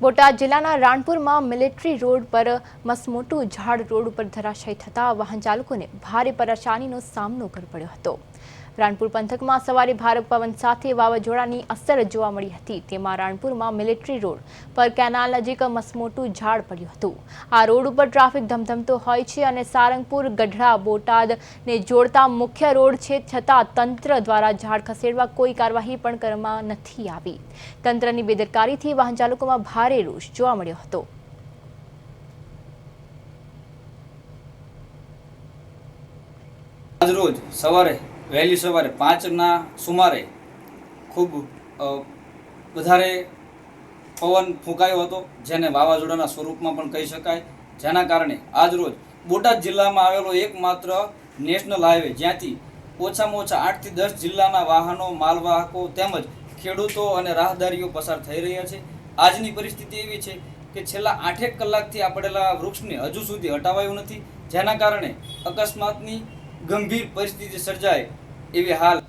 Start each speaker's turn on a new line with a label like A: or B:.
A: બોટાદ જિલ્લાના રાણપુરમાં military road પર મસમોટું ઝાડ રોડ ઉપર ધરાશાયી થતા વાહન ચાલકોને ભારે પરેશાનીનો સામનો કરવો પડ્યો હતો। રાણપુર પંથકમાં સવારે ભારે પવન સાથે વાવાઝોડાની અસર જોવા મળી હતી। તેમાં રાણપુરમાં મિલિટરી રોડ પર કેનાલ નજીક મસમોટું ઝાડ પડ્યું હતું। આ રોડ ઉપર ટ્રાફિક ધમધમતો હોય છે અને સારંગપુર ગઢડા બોટાદને જોડતા મુખ્ય રોડ છે, છતાં તંત્ર દ્વારા ઝાડ ખસેડવા કોઈ કાર્યવાહી પણ કરવામાં નથી આવી। તંત્રની બેદરકારીથી વાહન ચાલકોમાં ભારે રોષ જોવા મળ્યો હતો।
B: રોજ સવારે વહેલી સવારે 5ના સુમારે ખૂબ વધારે પવન ફૂંકાયો હતો, જેને વાવાઝોડાના સ્વરૂપમાં પણ કહી શકાય। જેના કારણે આજ રોજ બોટાદ જિલ્લામાં આવેલો એકમાત્ર નેશનલ હાઈવે, જ્યાંથી ઓછામાં ઓછા 8 થી 10 જિલ્લાના વાહનો, માલવાહકો તેમજ ખેડૂતો અને રાહદારીઓ પસાર થઈ રહ્યા છે। આજની પરિસ્થિતિ એવી છે કે છેલ્લા 8 કલાકથી આ પડેલા વૃક્ષને હજુ સુધી હટાવાયું નથી, જેના કારણે અકસ્માતની ગંભીર પરિસ્થિતિ સર્જાય એવી હાલ